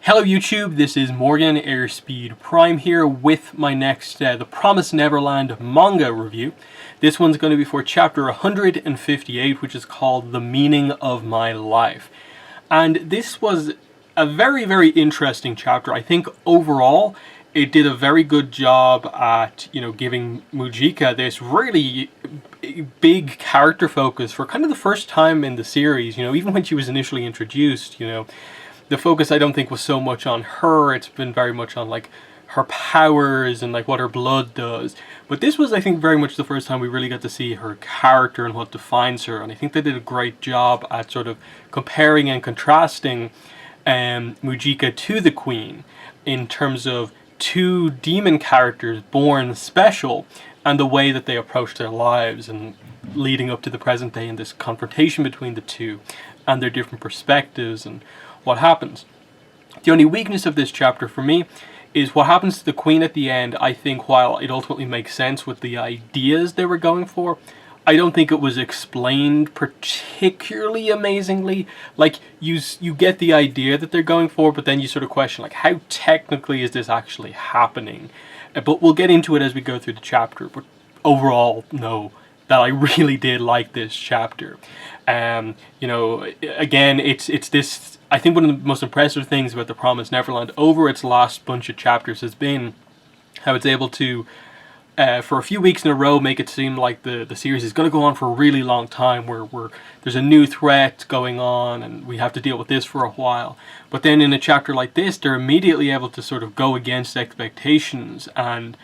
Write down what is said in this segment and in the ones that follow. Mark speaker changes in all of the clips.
Speaker 1: Hello YouTube, this is Morgan Airspeed Prime here with my next The Promised Neverland manga review. This one's going to be for chapter 158, which is called The Meaning of My Life. And this was a very interesting chapter. I think overall it did a very good job at, giving Mujika this really big character focus for kind of the first time in the series. Even when she was initially introduced, the focus I don't think was so much on her. It's been very much on like her powers and like what her blood does. But this was, I think, very much the first time we really got to see her character and what defines her. And I think they did a great job at sort of comparing and contrasting Mujika to the Queen in terms of two demon characters born special and the way that they approach their lives and leading up to the present day and this confrontation between the two and their different perspectives and what happens. The only weakness of this chapter for me is what happens to the Queen at the end. I think while it ultimately makes sense with the ideas they were going for, I don't think it was explained particularly amazingly. Like, you get the idea that they're going for, but then you sort of question, like, how technically is this actually happening? But we'll get into it as we go through the chapter. But overall, no, that I really did like this chapter. Again, it's this. I think one of the most impressive things about The Promised Neverland over its last bunch of chapters has been how it's able to, for a few weeks in a row, make it seem like the series is going to go on for a really long time, where there's a new threat going on and we have to deal with this for a while. But then in a chapter like this, they're immediately able to sort of go against expectations and,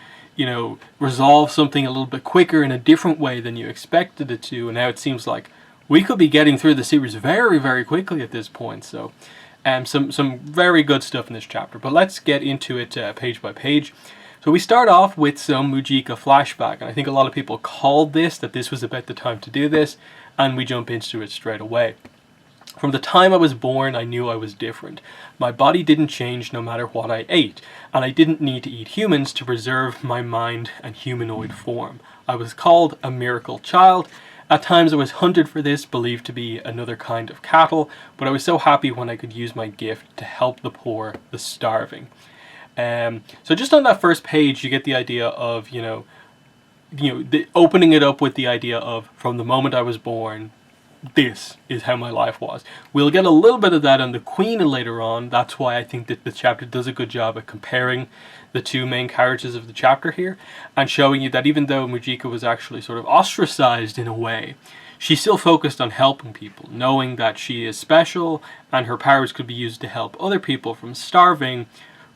Speaker 1: resolve something a little bit quicker in a different way than you expected it to. And now it seems like we could be getting through the series very quickly at this point. So some very good stuff in this chapter. But let's get into it page by page. So we start off with some Mujika flashback. And I think a lot of people called that this was about the time to do this. And we jump into it straight away. From the time I was born, I knew I was different. My body didn't change no matter what I ate. And I didn't need to eat humans to preserve my mind and humanoid form. I was called a miracle child. At times I was hunted for this, believed to be another kind of cattle, but I was so happy when I could use my gift to help the poor, the starving. So just on that first page, you get the idea of, opening it up with the idea of, from the moment I was born, this is how my life was. We'll get a little bit of that on the Queen later on. That's why I think that the chapter does a good job at comparing the two main characters of the chapter here and showing you that even though Mujika was actually sort of ostracized in a way, she still focused on helping people, knowing that she is special and her powers could be used to help other people from starving,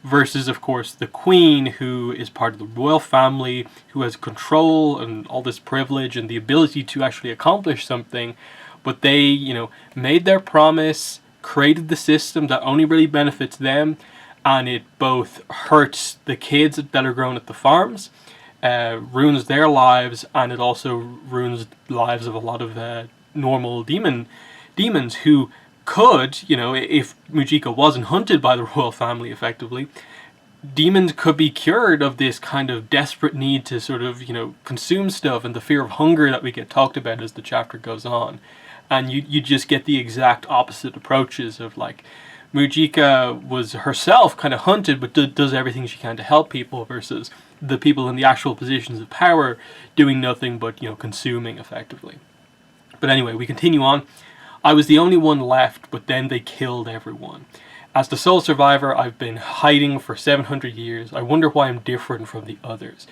Speaker 1: versus, of course, the Queen, who is part of the royal family, who has control and all this privilege and the ability to actually accomplish something. But they, made their promise, created the system that only really benefits them, and it both hurts the kids that are grown at the farms, ruins their lives, and it also ruins the lives of a lot of normal demons who could, if Mujika wasn't hunted by the royal family effectively, demons could be cured of this kind of desperate need to sort of, consume stuff and the fear of hunger that we get talked about as the chapter goes on. And you just get the exact opposite approaches of, like, Mujika was herself kind of hunted but does everything she can to help people, versus the people in the actual positions of power doing nothing but, consuming effectively. But anyway, we continue on. I was the only one left, but then they killed everyone. As the sole survivor, I've been hiding for 700 years. I wonder why I'm different from the others.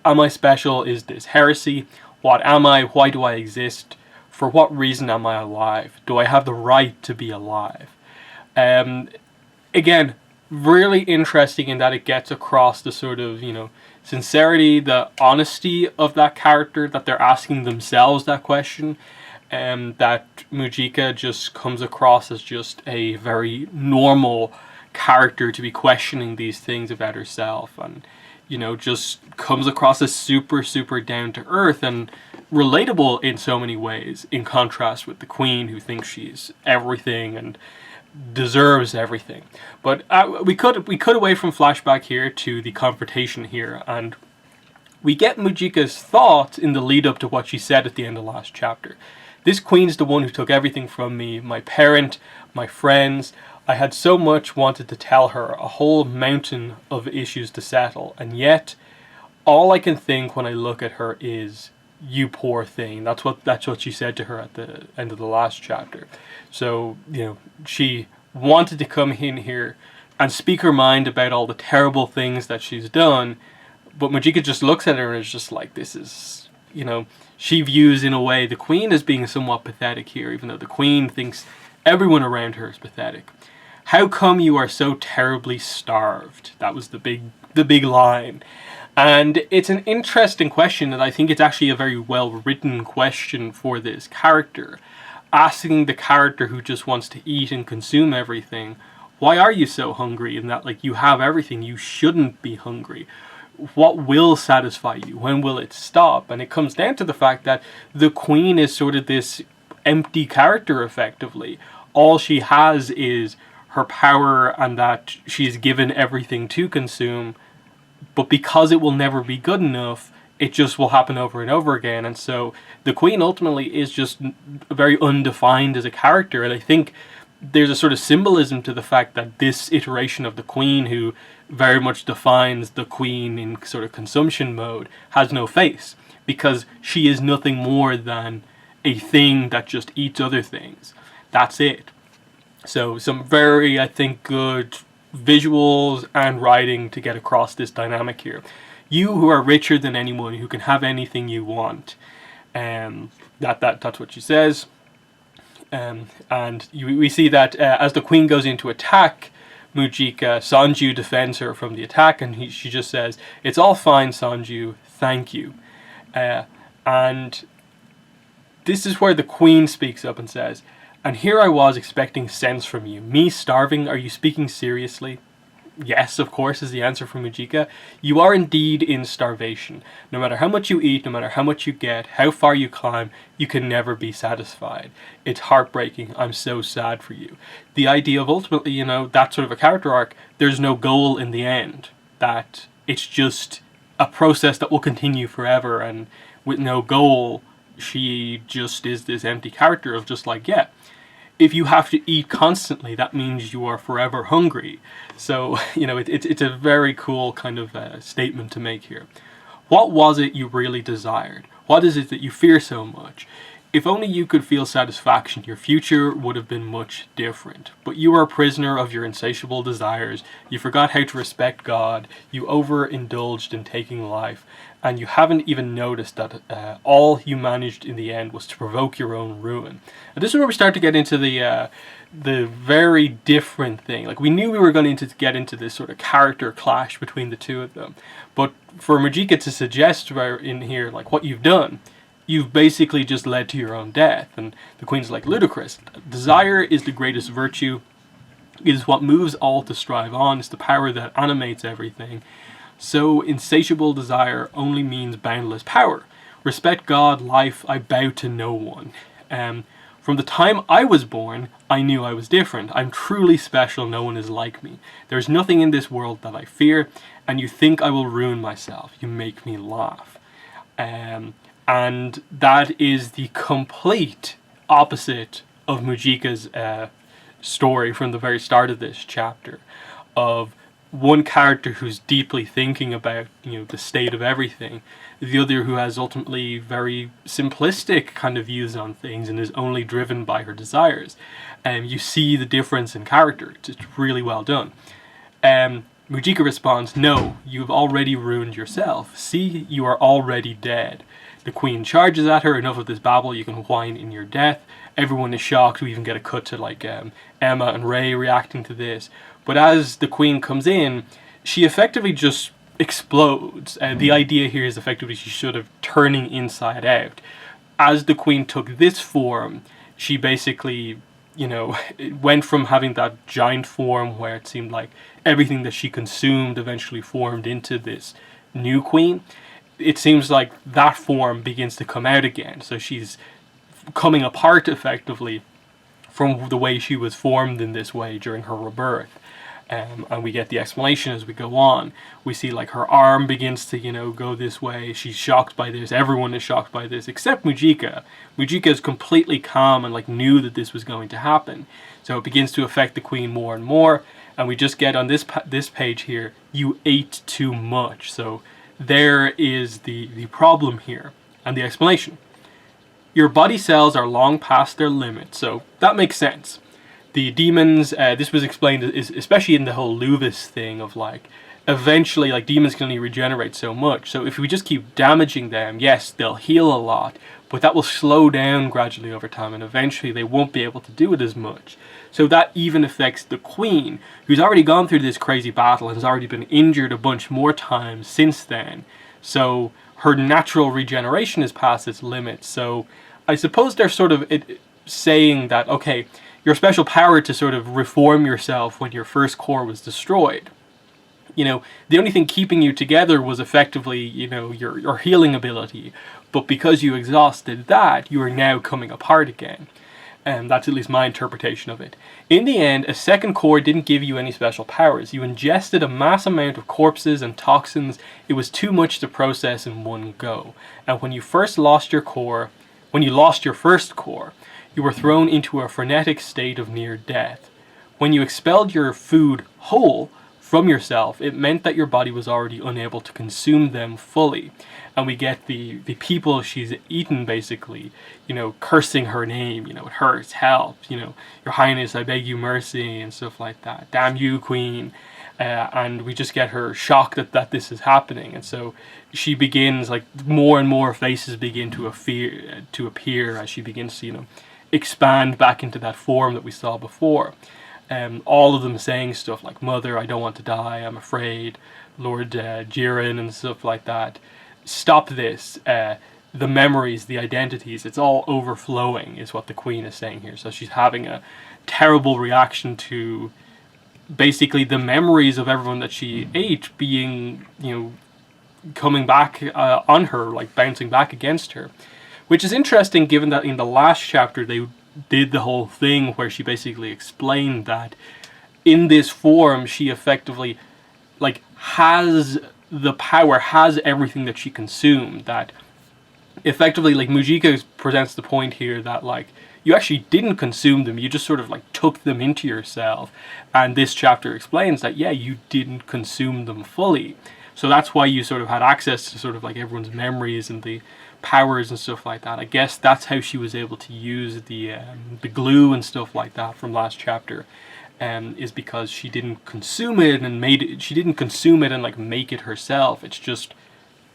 Speaker 1: Am I special? Is this heresy? What am I? Why do I exist? For what reason am I alive? Do I have the right to be alive? Again, really interesting in that it gets across the sort of, sincerity, the honesty of that character, that they're asking themselves that question. That Mujika just comes across as just a very normal character to be questioning these things about herself, and just comes across as super down to earth and relatable in so many ways, in contrast with the Queen, who thinks she's everything and deserves everything. But we cut away from flashback here to the confrontation here, and we get Mujika's thoughts in the lead up to what she said at the end of last chapter. This Queen's the one who took everything from me, my parent, my friends. I had so much wanted to tell her, a whole mountain of issues to settle, and yet all I can think when I look at her is, you poor thing. That's what she said to her at the end of the last chapter. So, she wanted to come in here and speak her mind about all the terrible things that she's done, but Mujika just looks at her and is just like, this is, she views in a way the queen as being somewhat pathetic here, even though the queen thinks everyone around her is pathetic. How come you are so terribly starved? That was the big line. And it's an interesting question, and I think it's actually a very well written question for this character. Asking the character who just wants to eat and consume everything, why are you so hungry? And that, like, you have everything, you shouldn't be hungry. What will satisfy you? When will it stop? And it comes down to the fact that the queen is sort of this empty character, effectively. All she has is her power, and that she's given everything to consume. But because it will never be good enough, it just will happen over and over again. And so the queen ultimately is just very undefined as a character. And I think there's a sort of symbolism to the fact that this iteration of the queen, who very much defines the queen in sort of consumption mode, has no face. Because she is nothing more than a thing that just eats other things. That's it. So some very, I think, good visuals and writing to get across this dynamic here. You who are richer than anyone, who can have anything you want. That's what she says. And we see that as the queen goes into attack Mujika, Sanju defends her from the attack, and she just says, "It's all fine, Sanju, thank you." And this is where the queen speaks up and says, "And here I was expecting sense from you. Me starving, are you speaking seriously?" "Yes, of course," is the answer from Mujika. "You are indeed in starvation. No matter how much you eat, no matter how much you get, how far you climb, you can never be satisfied. It's heartbreaking. I'm so sad for you." The idea of ultimately, that sort of a character arc, there's no goal in the end. That it's just a process that will continue forever, and with no goal, she just is this empty character of just like, yeah, if you have to eat constantly, that means you are forever hungry. So, it's a very cool kind of statement to make here. What was it you really desired? What is it that you fear so much? If only you could feel satisfaction, your future would have been much different. But you are a prisoner of your insatiable desires. You forgot how to respect God. You overindulged in taking life. And you haven't even noticed that all you managed in the end was to provoke your own ruin. And this is where we start to get into the very different thing. Like, we knew we were going to get into this sort of character clash between the two of them. But for Mujika to suggest in here, like, what you've done, you've basically just led to your own death. And the queen's like, ludicrous. Desire is the greatest virtue. It is what moves all to strive on. It's the power that animates everything. So insatiable desire only means boundless power. Respect God, life, I bow to no one. From the time I was born, I knew I was different. I'm truly special, no one is like me. There's nothing in this world that I fear, and you think I will ruin myself. You make me laugh. And that is the complete opposite of Mujika's story from the very start of this chapter, of one character who's deeply thinking about, the state of everything, the other who has ultimately very simplistic kind of views on things and is only driven by her desires. You see the difference in character. It's really well done. Mujika responds, "No, you've already ruined yourself. See, you are already dead." The queen charges at her. "Enough of this babble, you can whine in your death." Everyone is shocked. We even get a cut to Emma and Ray reacting to this. But as the queen comes in, she effectively just explodes. The idea here is effectively she's sort of turning inside out. As the queen took this form, she basically, went from having that giant form where it seemed like everything that she consumed eventually formed into this new queen. It seems like that form begins to come out again. So she's coming apart effectively from the way she was formed in this way during her rebirth. And we get the explanation as we go on. We see like her arm begins to, go this way. She's shocked by this. Everyone is shocked by this, except Mujika. Mujika is completely calm and like knew that this was going to happen. So it begins to affect the queen more and more. And we just get on this page here, you ate too much. So there is the problem here and the explanation. Your body cells are long past their limit. So that makes sense. The demons, this was explained, especially in the whole Luvis thing of like, eventually like demons can only regenerate so much. So if we just keep damaging them, yes, they'll heal a lot, but that will slow down gradually over time, and eventually they won't be able to do it as much. So that even affects the queen, who's already gone through this crazy battle and has already been injured a bunch more times since then. So her natural regeneration is past its limit. So I suppose they're sort of saying that, okay, your special power to sort of reform yourself when your first core was destroyed. The only thing keeping you together was effectively, your healing ability. But because you exhausted that, you are now coming apart again. And that's at least my interpretation of it. In the end, a second core didn't give you any special powers. You ingested a mass amount of corpses and toxins. It was too much to process in one go. And when you lost your first core, you were thrown into a frenetic state of near death. When you expelled your food whole from yourself, it meant that your body was already unable to consume them fully. And we get the people she's eaten basically, cursing her name, it hurts, help, Your Highness, I beg you mercy, and stuff like that. Damn you, Queen. And we just get her shocked that this is happening. And so she begins, like, more and more faces begin to appear as she begins to, expand back into that form that we saw before. All of them saying stuff like, Mother, I don't want to die, I'm afraid, Lord Jiren, and stuff like that. Stop this. The memories, the identities, it's all overflowing, is what the queen is saying here. So she's having a terrible reaction to basically the memories of everyone that she ate being, coming back on her, like bouncing back against her. Which is interesting given that in the last chapter they did the whole thing where she basically explained that in this form she effectively like has the power, has everything that she consumed, that effectively like Mujika presents the point here that like you actually didn't consume them, you just sort of like took them into yourself. And this chapter explains that yeah, you didn't consume them fully. So that's why you sort of had access to sort of like everyone's memories and the powers and stuff like that. I guess that's how she was able to use the glue and stuff like that from last chapter, is because she didn't consume it and she didn't consume it and like make it herself. It's just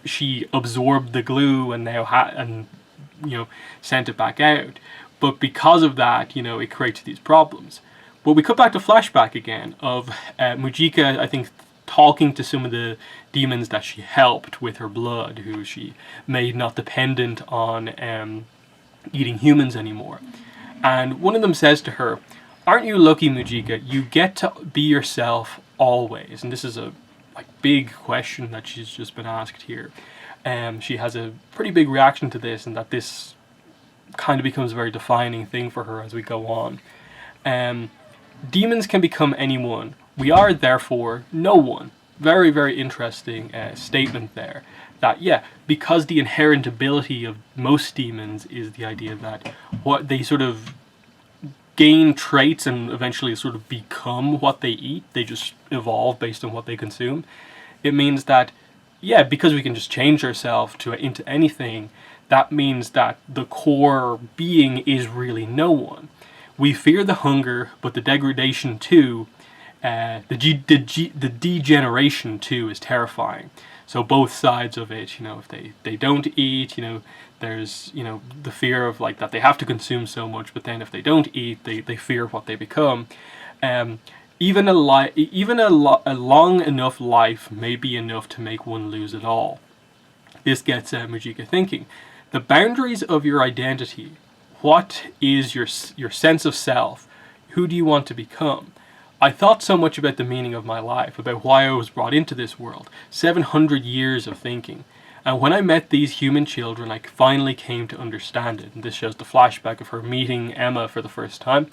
Speaker 1: she absorbed the glue and now sent it back out. But because of that, it creates these problems. But we cut back to flashback again of Mujika, I think, talking to some of the demons that she helped with her blood, who she made not dependent on eating humans anymore. And one of them says to her, aren't you lucky, Mujika? You get to be yourself always. And this is a big question that she's just been asked here. She has a pretty big reaction to this, and that this kind of becomes a very defining thing for her as we go on. Demons can become anyone. We are therefore no one. Very, very interesting statement there. That, yeah, because the inherent ability of most demons is the idea that what they sort of gain traits and eventually sort of become what they eat. They just evolve based on what they consume. It means that, yeah, because we can just change ourselves into anything, that means that the core being is really no one. We fear the hunger, but the degradation too, the degeneration too is terrifying. So both sides of it, if they don't eat, there's, the fear of that they have to consume so much, but then if they don't eat, they fear what they become. Even a long enough life may be enough to make one lose it all. This gets Mujika thinking. The boundaries of your identity. What is your sense of self? Who do you want to become? I thought so much about the meaning of my life, about why I was brought into this world. 700 years of thinking. And when I met these human children, I finally came to understand it. And this shows the flashback of her meeting Emma for the first time.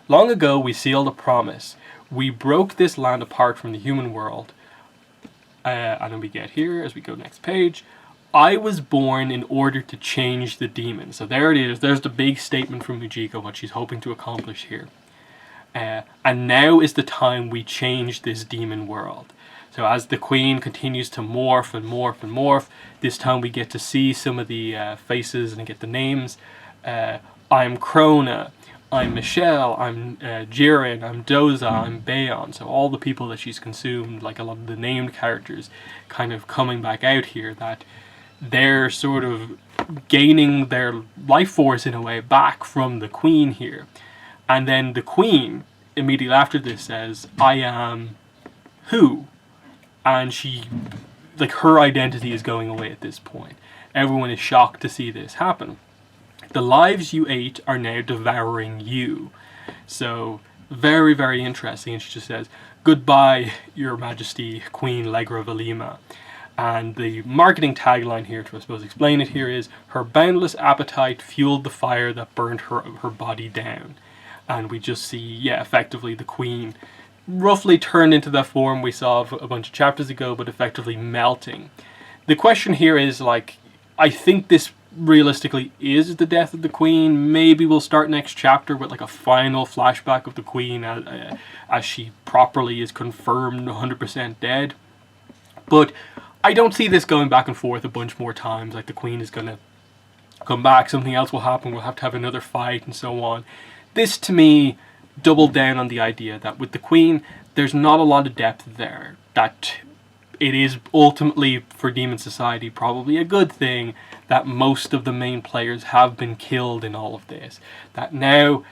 Speaker 1: Long ago, we sealed a promise. We broke this land apart from the human world. And then we get here, as we go next page, I was born in order to change the demon. So there it is. There's the big statement from Mujika, what she's hoping to accomplish here. And now is the time we change this demon world. So as the queen continues to morph and morph and morph, this time we get to see some of the faces and get the names. I'm Krona, I'm Michelle, I'm Jiren, I'm Doza, I'm Bayon. So all the people that she's consumed, like a lot of the named characters, kind of coming back out here, that they're sort of gaining their life force in a way back from the queen here. And then the queen, immediately after this, says, I am who? And she, like, her identity is going away at this point. Everyone is shocked to see this happen. The lives you ate are now devouring you. So, very, very interesting. And she just says, goodbye, Your Majesty, Queen Legra Valima. And the marketing tagline here, to I suppose explain it here, is, her boundless appetite fueled the fire that burned her body down. And we just see, yeah, effectively the queen roughly turned into that form we saw a bunch of chapters ago, but effectively melting. The question here is, like, I think this realistically is the death of the queen. Maybe we'll start next chapter with like a final flashback of the queen as she properly is confirmed 100% dead. But I don't see this going back and forth a bunch more times. Like, the queen is going to come back, something else will happen, we'll have to have another fight and so on. This, to me, doubled down on the idea that with the queen, there's not a lot of depth there. That it is ultimately, for Demon Society, probably a good thing that most of the main players have been killed in all of this. That now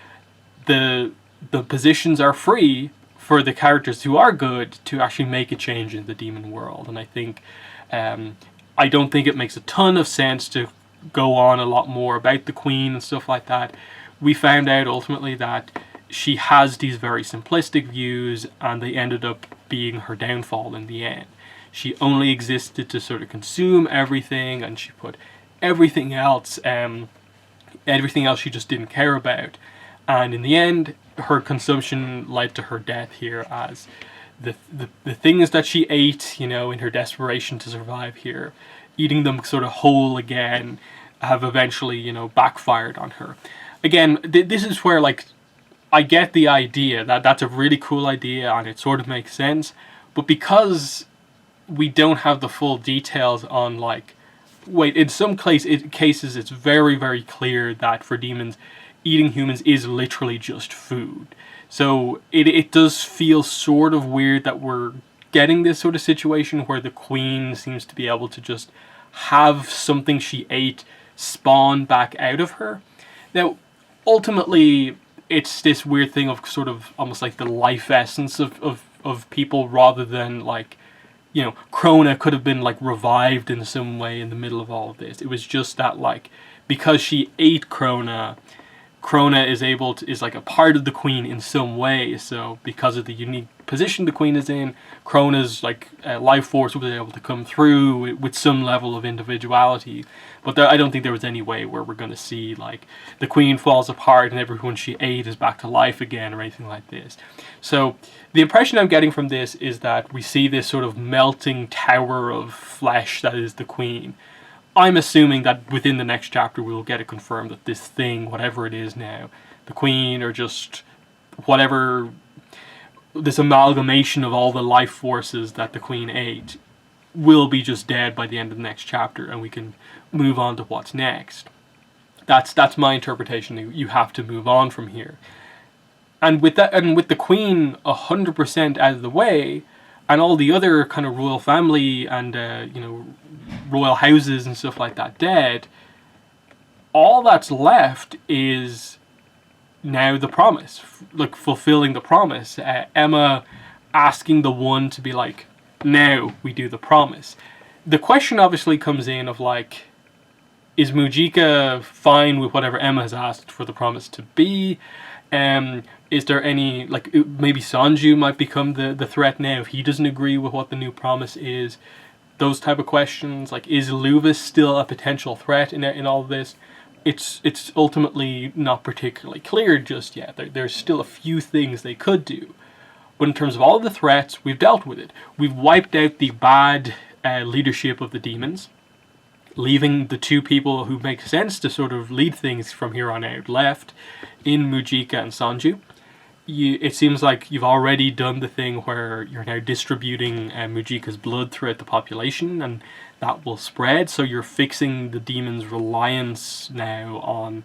Speaker 1: the positions are free for the characters who are good to actually make a change in the demon world. And I think, I don't think it makes a ton of sense to go on a lot more about the queen and stuff like that. We found out ultimately that she has these very simplistic views, and they ended up being her downfall in the end. She only existed to sort of consume everything, and she put everything else she just didn't care about. And in the end, her consumption led to her death here, as the things that she ate, you know, in her desperation to survive here, eating them sort of whole again, have eventually, you know, backfired on her. Again, this is where, like, I get the idea that that's a really cool idea and it sort of makes sense, but because we don't have the full details on, like, in some cases it's very, very clear that for demons, eating humans is literally just food. So it does feel sort of weird that we're getting this sort of situation where the queen seems to be able to just have something she ate spawn back out of her. Now, ultimately, it's this weird thing of sort of almost like the life essence of people, rather than, like, you know, Krona could have been, like, revived in some way in the middle of all of this. It was just that, like, because she ate Krona is like a part of the queen in some way. So because of the unique position the queen is in, Krona's, like, life force was able to come through with some level of individuality. But I don't think there was any way where we're going to see, like, the queen falls apart and everyone she ate is back to life again or anything like this. So the impression I'm getting from this is that we see this sort of melting tower of flesh that is the queen. I'm assuming that within the next chapter we will get it confirmed that this thing, whatever it is now, the queen or just whatever, this amalgamation of all the life forces that the queen ate, will be just dead by the end of the next chapter, and we can move on to what's next. That's my interpretation. You have to move on from here. And with that, and with the queen 100% out of the way, and all the other kind of royal family and you know, royal houses and stuff like that dead, all that's left is now the promise, like fulfilling the promise. Emma asking the one to be like, now we do the promise. The question obviously comes in of, like, is Mujika fine with whatever Emma has asked for the promise to be? Is there any, like, maybe Sanju might become the threat now if he doesn't agree with what the new promise is? Those type of questions. Like, is Luvis still a potential threat in all of this? It's ultimately not particularly clear just yet. There's still a few things they could do. But in terms of all of the threats, we've dealt with it. We've wiped out the bad leadership of the demons, leaving the two people who make sense to sort of lead things from here on out left in Mujika and Sanju. It seems like you've already done the thing where you're now distributing Mujika's blood throughout the population, and that will spread. So you're fixing the demons' reliance now on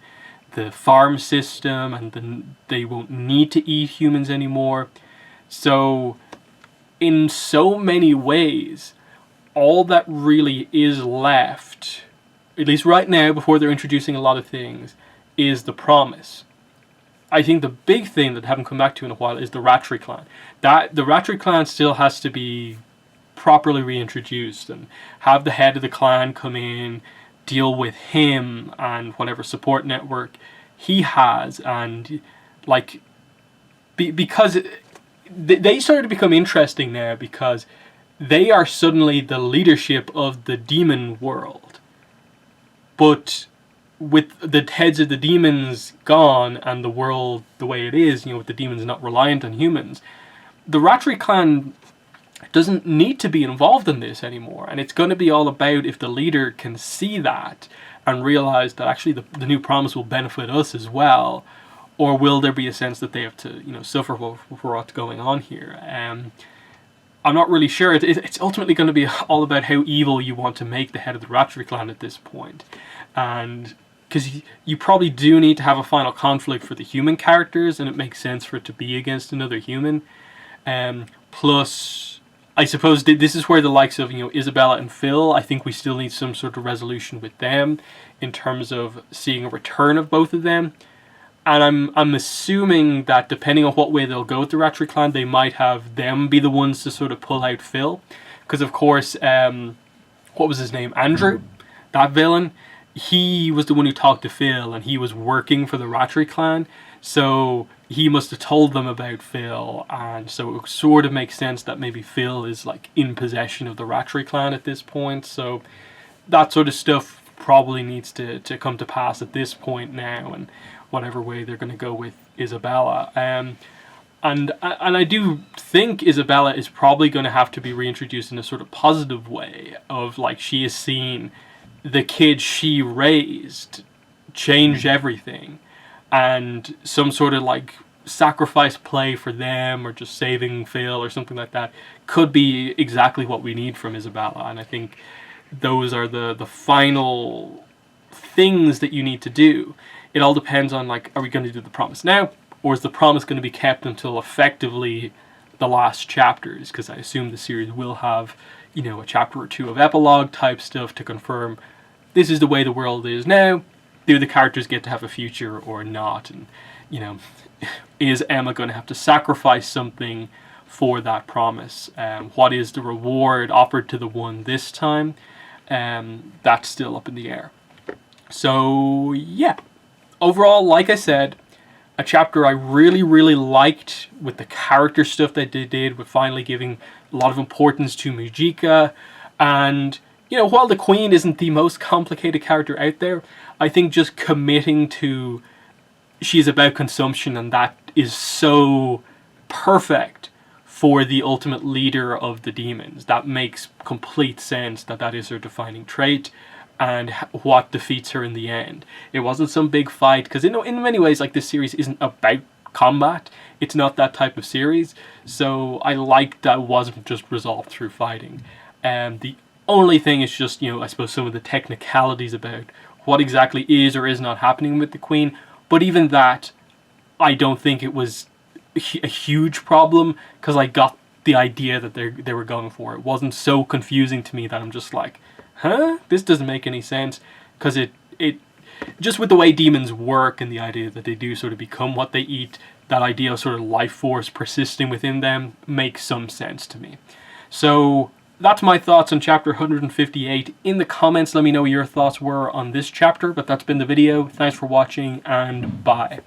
Speaker 1: the farm system, and then they won't need to eat humans anymore. So in so many ways, all that really is left, at least right now before they're introducing a lot of things, is the promise. I think the big thing that I haven't come back to in a while is the Ratri clan. The Ratri clan still has to be properly reintroduced, and have the head of the clan come in, deal with him and whatever support network he has, and like because they started to become interesting now, because they are suddenly the leadership of the demon world. But with the heads of the demons gone and the world the way it is, with the demons not reliant on humans, the Ratri clan doesn't need to be involved in this anymore. And it's going to be all about if the leader can see that and realize that actually the new promise will benefit us as well, or will there be a sense that they have to suffer for what's going on here. I'm not really sure. It's ultimately going to be all about how evil you want to make the head of the Ratri clan at this point. And because you probably do need to have a final conflict for the human characters, and it makes sense for it to be against another human. Plus, I suppose this is where the likes of Isabella and Phil, I think we still need some sort of resolution with them in terms of seeing a return of both of them. And I'm assuming that depending on what way they'll go with the Ratri clan, they might have them be the ones to sort of pull out Phil. Because of course, what was his name? Andrew, that villain, he was the one who talked to Phil, and he was working for the Ratri clan. So he must have told them about Phil, and so it sort of makes sense that maybe Phil is like in possession of the Ratri clan at this point. So that sort of stuff probably needs to come to pass at this point now, and whatever way they're going to go with Isabella. And I do think Isabella is probably going to have to be reintroduced in a sort of positive way, of like she has seen the kid she raised change everything, and some sort of like sacrifice play for them, or just saving Phil or something like that, could be exactly what we need from Isabella. And I think those are the final things that you need to do. It all depends on, like, are we going to do the promise now, or is the promise going to be kept until effectively the last chapters? Because I assume the series will have, a chapter or two of epilogue type stuff to confirm this is the way the world is now. Do the characters get to have a future or not? And, is Emma going to have to sacrifice something for that promise? What is the reward offered to the one this time? That's still up in the air. So, yeah. Overall, like I said, a chapter I really, really liked, with the character stuff that they did, with finally giving a lot of importance to Mujika. And, while the Queen isn't the most complicated character out there, I think just committing to she's about consumption, and that is so perfect for the ultimate leader of the demons. That makes complete sense that is her defining trait, and what defeats her in the end. It wasn't some big fight, because in many ways, like, this series isn't about combat. It's not that type of series, so I liked that it wasn't just resolved through fighting. The only thing is just, I suppose, some of the technicalities about what exactly is or is not happening with the Queen. But even that, I don't think it was a huge problem, because I got the idea that they were going for. It wasn't so confusing to me that I'm just like, huh? This doesn't make any sense. Because it just with the way demons work, and the idea that they do sort of become what they eat, that idea of sort of life force persisting within them makes some sense to me. So that's my thoughts on chapter 158. In the comments, let me know what your thoughts were on this chapter. But that's been the video. Thanks for watching, and bye.